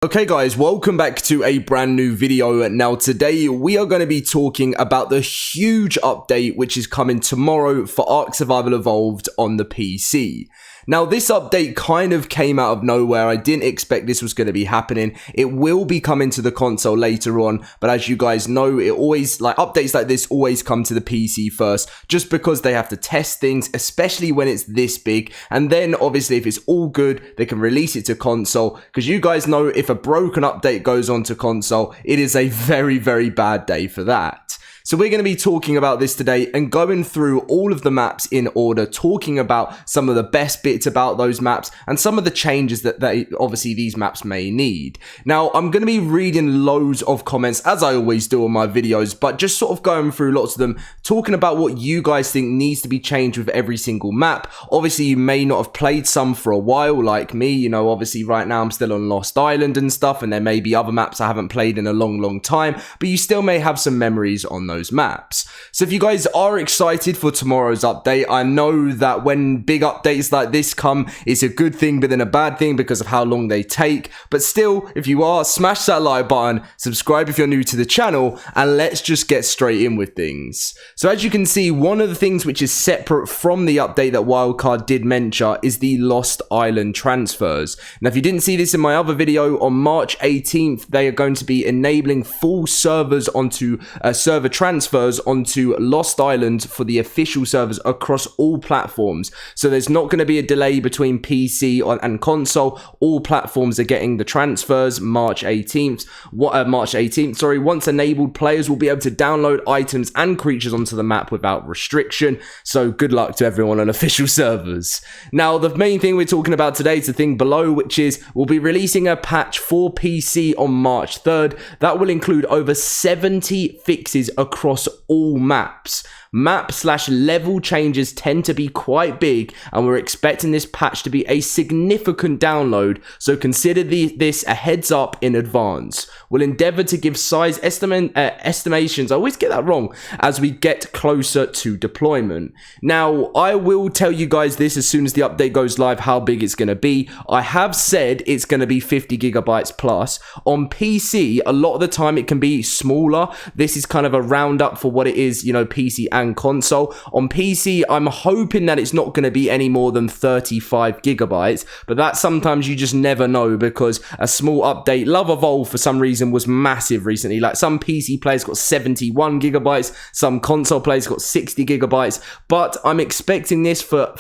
Okay guys, welcome back to a brand new video. Now today we are going to be talking about the huge update which is coming tomorrow for ARK Survival Evolved on the PC. Now this update kind of came out of nowhere. I didn't expect this was going to be happening. It will be coming to the console later on, but as you guys know, it always, updates like this always come to the PC first, just because they have to test things, especially when it's this big, and then obviously if it's all good, they can release it to console, because you guys know if a broken update goes on to console, it is a very, very bad day for that. So we're going to be talking about this today and going through all of the maps in order, talking about some of the best bits about those maps and some of the changes that obviously these maps may need. Now, I'm going to be reading loads of comments, as I always do on my videos, but just sort of going through lots of them, talking about what you guys think needs to be changed with every single map. Obviously, you may not have played some for a while, like me. You know, obviously right now I'm still on Lost Island and stuff, and there may be other maps I haven't played in a long time, but you still may have some memories on those maps. So if you guys are excited for tomorrow's update, I know that when big updates like this come, it's a good thing but then a bad thing because of how long they take, but still, if you are, smash that like button, subscribe if you're new to the channel, and let's just get straight in with things. So as you can see, one of the things which is separate from the update that Wildcard did mention is the Lost Island transfers. Now if you didn't see this in my other video, on March 18th they are going to be enabling full servers onto server transfers onto Lost Island for the official servers across all platforms. So there's not going to be a delay between PC and console. All platforms are getting the transfers March 18th. Once enabled, players will be able to download items and creatures onto the map without restriction. So good luck to everyone on official servers. Now the main thing we're talking about today is the thing below, which is we'll be releasing a patch for PC on March 3rd. That will include over 70 fixes across all maps. Map/level changes tend to be quite big, and we're expecting this patch to be a significant download, so consider this a heads up in advance. We'll endeavor to give size estimations, I always get that wrong, as we get closer to deployment. Now, I will tell you guys this as soon as the update goes live, how big it's going to be. I have said it's going to be 50 gigabytes plus. On PC, a lot of the time it can be smaller. This is kind of a roundup for what it is, you know, PC and console. On PC, I'm hoping that it's not going to be any more than 35 gigabytes, but that sometimes you just never know, because a small update, Love Evolve for some reason was massive recently. Like some PC players got 71 gigabytes, some console players got 60 gigabytes, but I'm expecting this for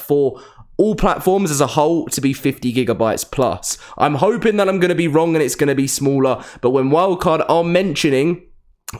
all platforms as a whole to be 50 gigabytes plus. I'm hoping that I'm going to be wrong and it's going to be smaller, but when Wildcard are mentioning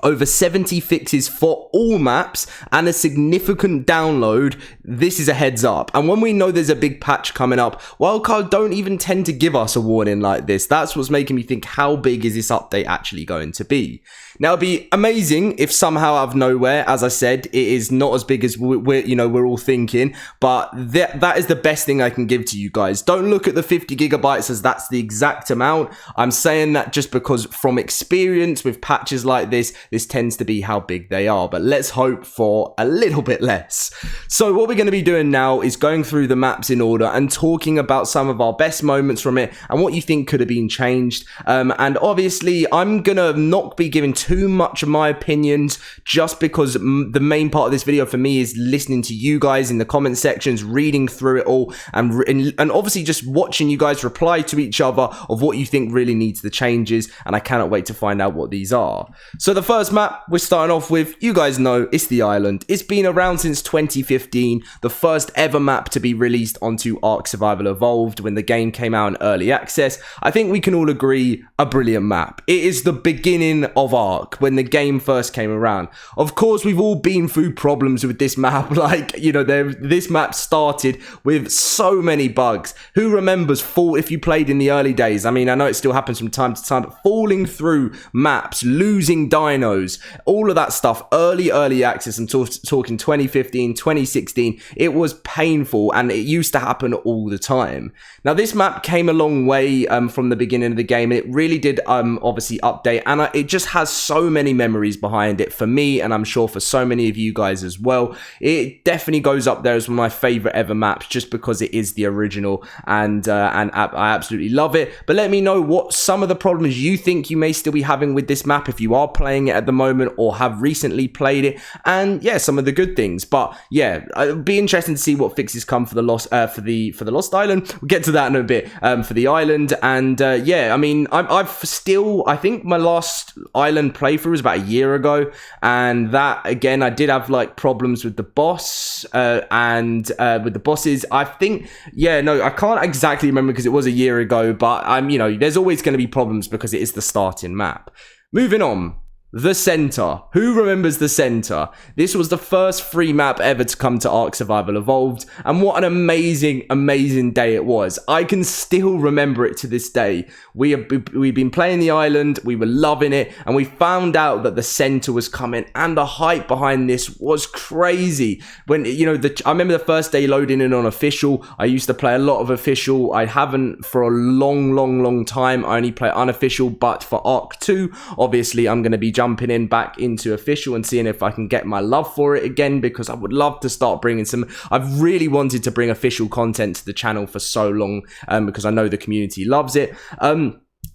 over 70 fixes for all maps and a significant download, this is a heads up. And when we know there's a big patch coming up, Wildcard don't even tend to give us a warning like this. That's what's making me think, how big is this update actually going to be? Now, it'd be amazing if somehow out of nowhere, as I said, it is not as big as we're all thinking, but that is the best thing I can give to you guys. Don't look at the 50 gigabytes as that's the exact amount. I'm saying that just because from experience with patches like this tends to be how big they are, but let's hope for a little bit less. So what we're going to be doing now is going through the maps in order and talking about some of our best moments from it and what you think could have been changed. And obviously, I'm going to not be giving too much of my opinions, just because the main part of this video for me is listening to you guys in the comment sections, reading through it all, and obviously just watching you guys reply to each other of what you think really needs the changes, and I cannot wait to find out what these are. So the first map we're starting off with, you guys know, it's the island. It's been around since 2015, the first ever map to be released onto ARK Survival Evolved when the game came out in early access. I think we can all agree, a brilliant map. It is the beginning of ARK when the game first came around. Of course, we've all been through problems with this map. Like, you know, this map started with so many bugs. Who remembers if you played in the early days? I mean, I know it still happens from time to time, but falling through maps, losing dino rhinos, all of that stuff, early access. I'm talking 2015, 2016. It was painful, and it used to happen all the time. Now, this map came a long way from the beginning of the game. It really did obviously update, and it just has so many memories behind it for me, and I'm sure for so many of you guys as well. It definitely goes up there as one of my favorite ever maps, just because it is the original, and I absolutely love it. But let me know what some of the problems you think you may still be having with this map if you are playing it at the moment or have recently played it, and yeah, some of the good things. But yeah, it'll be interesting to see what fixes come for the Lost Lost Island. We'll get to that in a bit, for the island. And yeah, I mean, I think my last island playthrough was about a year ago, and that again, I did have like problems with the boss and with the bosses. I think, yeah, no, I can't exactly remember because it was a year ago, but you know, there's always going to be problems because it is the starting map. Moving on. The Center. Who remembers the Center? This was the first free map ever to come to ARK Survival Evolved, and what an amazing day it was. I can still remember it to this day. We've been playing the island, we were loving it, and we found out that the Center was coming, and the hype behind this was crazy. When, you know, I remember the first day loading in on official. I used to play a lot of official. I haven't for a long time. I only play unofficial, but for ARK 2, obviously I'm going to be jumping in back into official and seeing if I can get my love for it again, because I would love to start bringing some. I've really wanted to bring official content to the channel for so long, because I know the community loves it.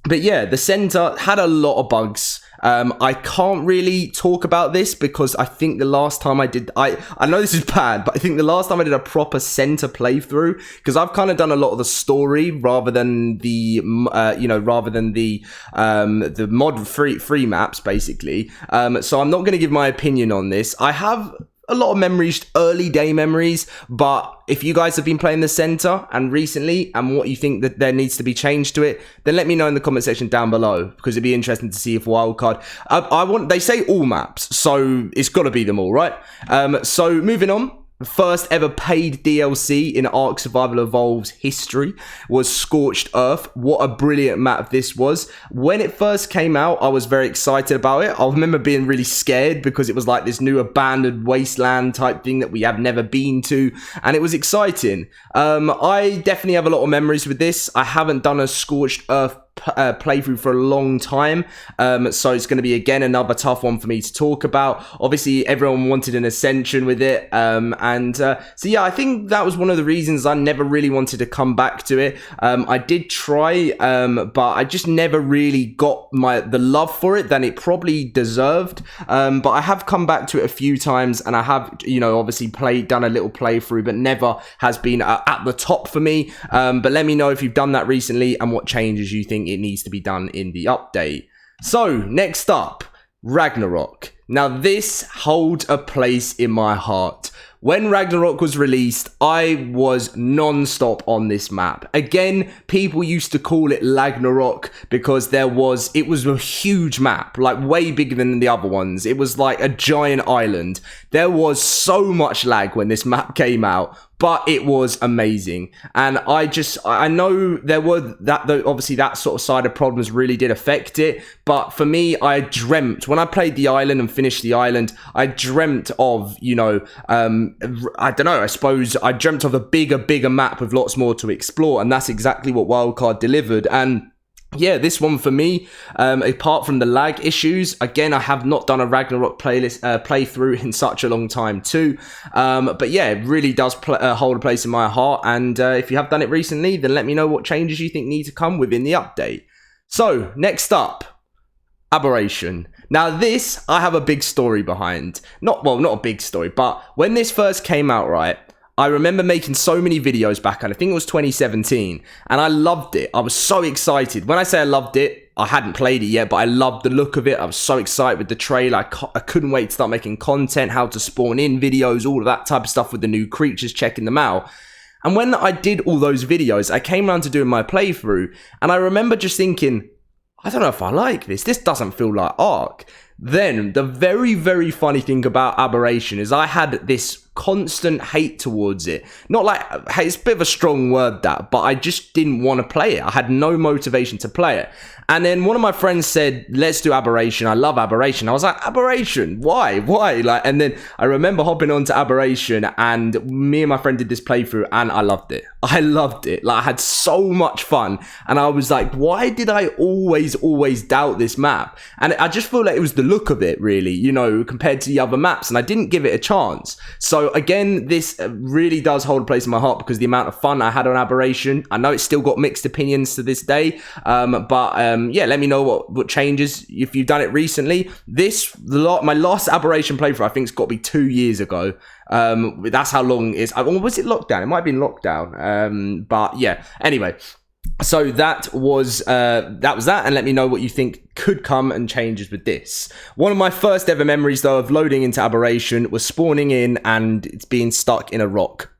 But yeah, the Center had a lot of bugs. I can't really talk about this because I think the last time I did, I know this is bad, but I think the last time I did a proper Center playthrough, because I've kind of done a lot of the story rather than the, the mod free maps basically. So I'm not going to give my opinion on this. I have a lot of memories, early day memories, but if you guys have been playing the Center and recently, and what you think that there needs to be changed to it, then let me know in the comment section down below, because it'd be interesting to see if wildcard. They say all maps, so it's got to be them all, right? So moving on. The first ever paid DLC in ARK Survival Evolved's history was Scorched Earth. What a brilliant map this was. When it first came out, I was very excited about it. I remember being really scared because it was like this new abandoned wasteland type thing that we have never been to, and it was exciting. I definitely have a lot of memories with this. I haven't done a Scorched Earth playthrough for a long time, so it's going to be again another tough one for me to talk about. Obviously everyone wanted an ascension with it, so yeah, I think that was one of the reasons I never really wanted to come back to it. I did try, but I just never really got the love for it than it probably deserved. But I have come back to it a few times, and I have, you know, obviously done a little playthrough, but never has been at the top for me. But let me know if you've done that recently and what changes you think it needs to be done in the update. So next up, Ragnarok. Now this holds a place in my heart. When Ragnarok was released, I was non-stop on this map. Again, people used to call it Ragnarok because it was a huge map, like way bigger than the other ones. It was like a giant island. There was so much lag when this map came out, but it was amazing. And I know there were obviously that sort of side of problems really did affect it. But for me, I dreamt, when I played the island and finished the island, I dreamt of, you know, I don't know, I suppose I dreamt of a bigger map with lots more to explore. And that's exactly what Wildcard delivered. And yeah, this one for me, apart from the lag issues, again, I have not done a Ragnarok playthrough in such a long time too. But yeah, it really does hold a place in my heart. And if you have done it recently, then let me know what changes you think need to come within the update. So next up, Aberration. Now this, I have a big story behind. Not a big story, but when this first came out, right, I remember making so many videos back, and I think it was 2017, and I loved it. I was so excited. When I say I loved it, I hadn't played it yet, but I loved the look of it. I was so excited with the trailer. I couldn't wait to start making content, how to spawn in videos, all of that type of stuff with the new creatures, checking them out. And when I did all those videos, I came around to doing my playthrough, and I remember just thinking, I don't know if I like this. This doesn't feel like ARK. Then, the very, very funny thing about Aberration is I had this constant hate towards it. Not like, hey, it's a bit of a strong word that, but I just didn't want to play it. I had no motivation to play it. And then one of my friends said, let's do Aberration. I love Aberration. I was like, Aberration? Why? Like, and then I remember hopping onto Aberration, and me and my friend did this playthrough, and I loved it. I loved it. Like, I had so much fun. And I was like, why did I always doubt this map? And I just feel like it was the look of it, really, you know, compared to the other maps. And I didn't give it a chance. So again, this really does hold a place in my heart because the amount of fun I had on Aberration. I know it's still got mixed opinions to this day. Yeah, let me know what changes if you've done it recently. My last Aberration playthrough, I think, it's got to be 2 years ago. That's how long it is. Was it lockdown? It might have been lockdown. But yeah, anyway. So that was that, and let me know what you think could come and changes with this. One of my first ever memories, though, of loading into Aberration was spawning in and it's being stuck in a rock.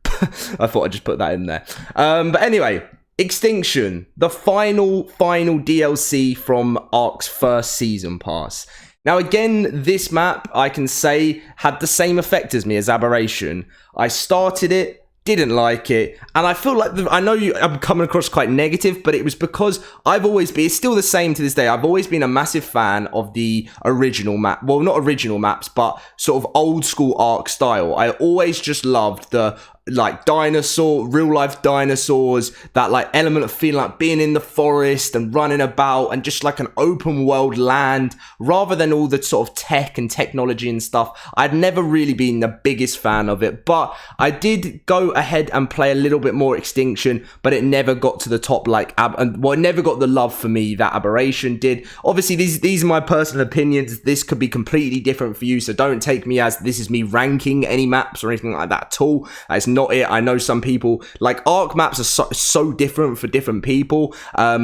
I thought I'd just put that in there. But anyway, Extinction, the final DLC from ARK's first season pass. Now again, this map, I can say, had the same effect as me as Aberration. I started it, didn't like it, and I feel like, I know I'm coming across quite negative, but it was because it's still the same to this day, I've always been a massive fan of the original map, well, not original maps, but sort of old school ARK style. I always just loved the like real life dinosaurs, that like element of feeling like being in the forest and running about and just like an open world land rather than all the sort of tech and technology and stuff. I'd never really been the biggest fan of it, but I did go ahead and play a little bit more Extinction, but it never got to the top it never got the love for me that Aberration did. Obviously these are my personal opinions. This could be completely different for you, so don't take me as this is me ranking any maps or anything like that at all. It's not it. I know some people like ARK maps are so different for different people.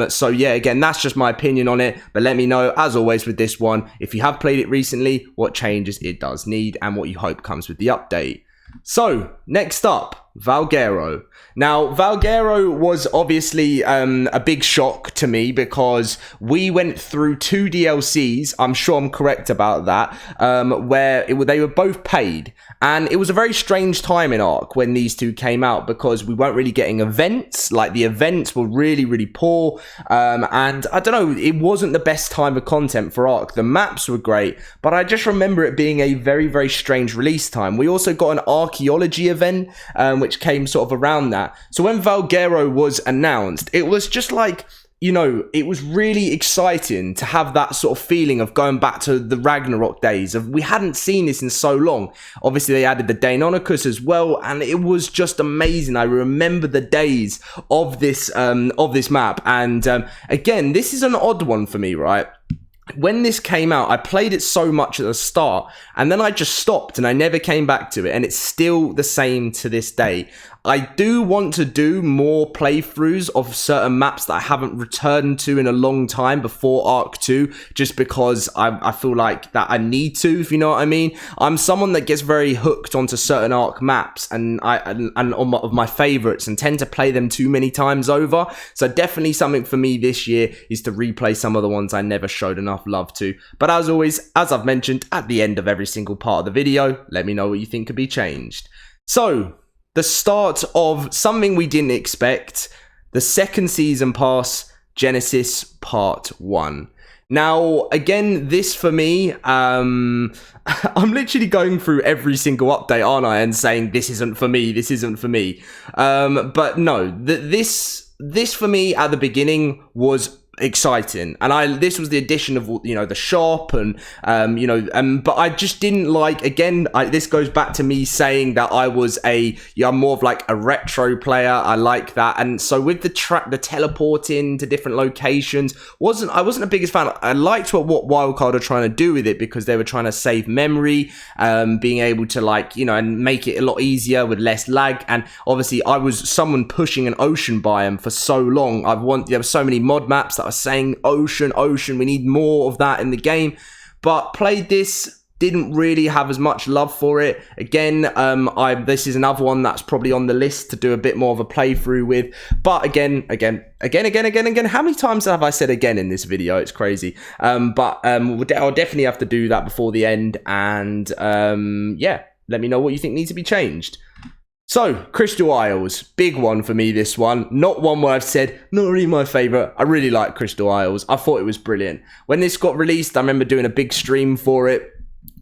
So yeah, again, that's just my opinion on it. But let me know, as always with this one, if you have played it recently, what changes it does need and what you hope comes with the update. So next up, Valguerro. Now, Valguerro was obviously a big shock to me because we went through 2 DLCs, I'm sure I'm correct about that, where they were both paid. And it was a very strange time in ARK when these 2 came out because we weren't really getting events. Like, the events were really poor. And I don't know, it wasn't the best time of content for ARK. The maps were great, but I just remember it being a very strange release time. We also got an archaeology event, which came sort of around that. So when Valguerro was announced, it was just like, you know, it was really exciting to have that sort of feeling of going back to the Ragnarok days. We hadn't seen this in so long. Obviously, they added the Deinonychus as well, and it was just amazing. I remember the days of this map. And again, this is an odd one for me, right? When this came out, I played it so much at the start, and then I just stopped and I never came back to it, and it's still the same to this day. I do want to do more playthroughs of certain maps that I haven't returned to in a long time before ARK 2, just because I feel like that I need to, if you know what I mean. I'm someone that gets very hooked onto certain ARK maps and of my favorites and tend to play them too many times over. So definitely something for me this year is to replay some of the ones I never showed enough love to. But as always, as I've mentioned at the end of every single part of the video, let me know what you think could be changed. So, the start of something we didn't expect, the second season pass, Genesis Part 1. Now, again, this for me, I'm literally going through every single update, aren't I, and saying, this isn't for me, this isn't for me. But no, this for me at the beginning was exciting, and this was the addition of, you know, the shop and but I just didn't like, again, this goes back to me saying that I'm more of like a retro player. I like that, and so with the teleporting to different locations, I wasn't the biggest fan. I liked what Wildcard are trying to do with it because they were trying to save memory, being able to, like, you know, and make it a lot easier with less lag. And obviously I was someone pushing an ocean biome for so long. There were so many mod maps that are saying ocean, we need more of that in the game, but played this, didn't really have as much love for it. Again, this is another one that's probably on the list to do a bit more of a playthrough with, but again, how many times have I said again in this video? It's crazy. But I'll definitely have to do that before the end, and yeah, let me know what you think needs to be changed. So, Crystal Isles, big one for me, this one. Not one where I've said, not really my favourite. I really like Crystal Isles. I thought it was brilliant. When this got released, I remember doing a big stream for it.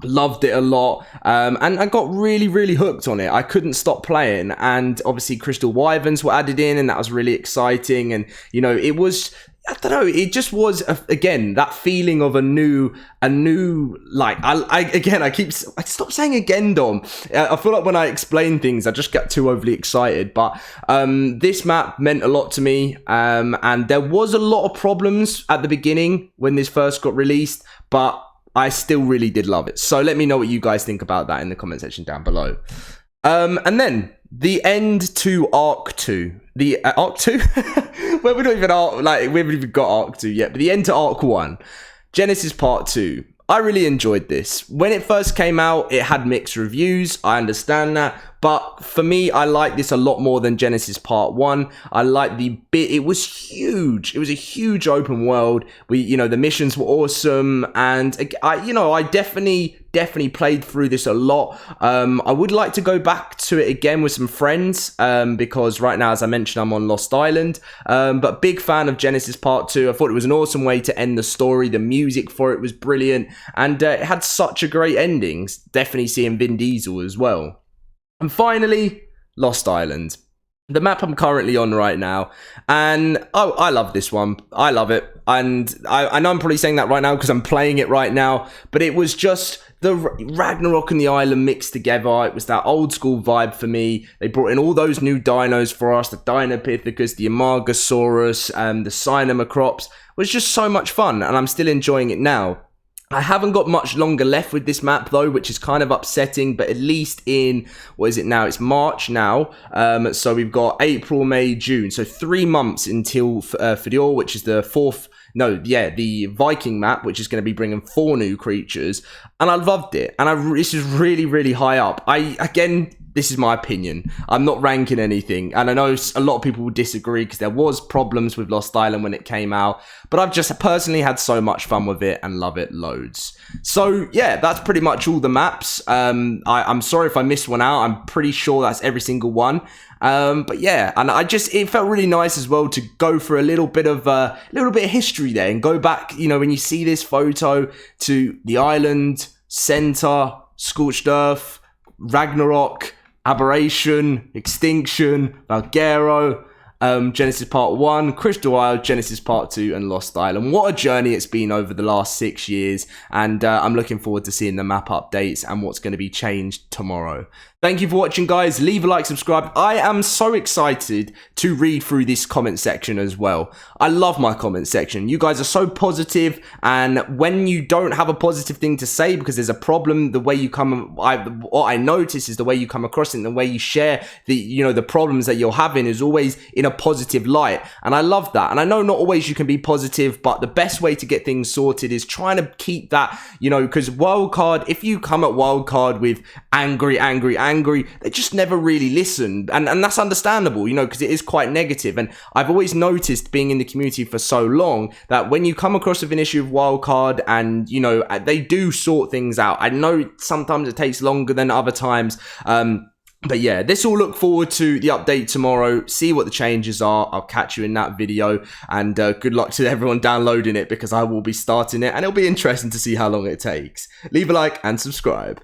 Loved it a lot, and I got really hooked on it. I couldn't stop playing, and obviously Crystal Wyverns were added in, and that was really exciting. And you know, it was, I don't know, it just was again that feeling of a new like I stop saying again, Dom. I feel like when I explain things I just get too overly excited, but this map meant a lot to me, and there was a lot of problems at the beginning when this first got released, but I still really did love it. So let me know what you guys think about that in the comment section down below. And then the end to ARK 2. The ARK 2? Well, we haven't even got ARK 2 yet, but the end to ARK 1. Genesis Part 2. I really enjoyed this. When it first came out, it had mixed reviews. I understand that. But for me, I like this a lot more than Genesis Part 1. I like the bit, it was huge. It was a huge open world. The missions were awesome. And I definitely played through this a lot. I would like to go back to it again with some friends, because right now, as I mentioned, I'm on Lost Island. But big fan of Genesis Part 2. I thought it was an awesome way to end the story. The music for it was brilliant. And it had such a great ending. Definitely seeing Vin Diesel as well. And finally, Lost Island. The map I'm currently on right now. And I love this one. I love it. And I know I'm probably saying that right now because I'm playing it right now. But it was just the Ragnarok and the island mixed together. It was that old school vibe for me. They brought in all those new dinos for us. The Dinopithecus, the Amargasaurus, the Sinomacrops. It was just so much fun. And I'm still enjoying it now. I haven't got much longer left with this map though, which is kind of upsetting, but at least in, what is it now? It's March now. So we've got April, May, June. So 3 months until Valguerro, which is the the Viking map, which is going to be bringing 4 new creatures. And I loved it. And this is really high up. This is my opinion. I'm not ranking anything. And I know a lot of people will disagree because there was problems with Lost Island when it came out. But I've just personally had so much fun with it and love it loads. So yeah, that's pretty much all the maps. I'm sorry if I missed one out. I'm pretty sure that's every single one. But yeah, and it felt really nice as well to go for a little bit of history there and go back, when you see this photo to the island, Center, Scorched Earth, Ragnarok, Aberration, Extinction, Valguerro, Genesis Part 1, Crystal Isle, Genesis Part 2, and Lost Island. What a journey it's been over the last 6 years, and I'm looking forward to seeing the map updates and what's going to be changed tomorrow. Thank you for watching, guys. Leave a like, subscribe. I am so excited to read through this comment section as well. I love my comment section. You guys are so positive, and when you don't have a positive thing to say because there's a problem, the way you what I notice is the way you come across it and the way you share the problems that you're having is always in a positive light, and I love that. And I know not always you can be positive, but the best way to get things sorted is trying to keep that, because wildcard, if you come at wildcard with angry, they just never really listen, and that's understandable, because it is quite negative. And I've always noticed, being in the community for so long, that when you come across with an issue of wildcard and they do sort things out. I know sometimes it takes longer than other times, but yeah, this will look forward to the update tomorrow, see what the changes are. I'll catch you in that video, and good luck to everyone downloading it, because I will be starting it and it'll be interesting to see how long it takes. Leave a like and subscribe.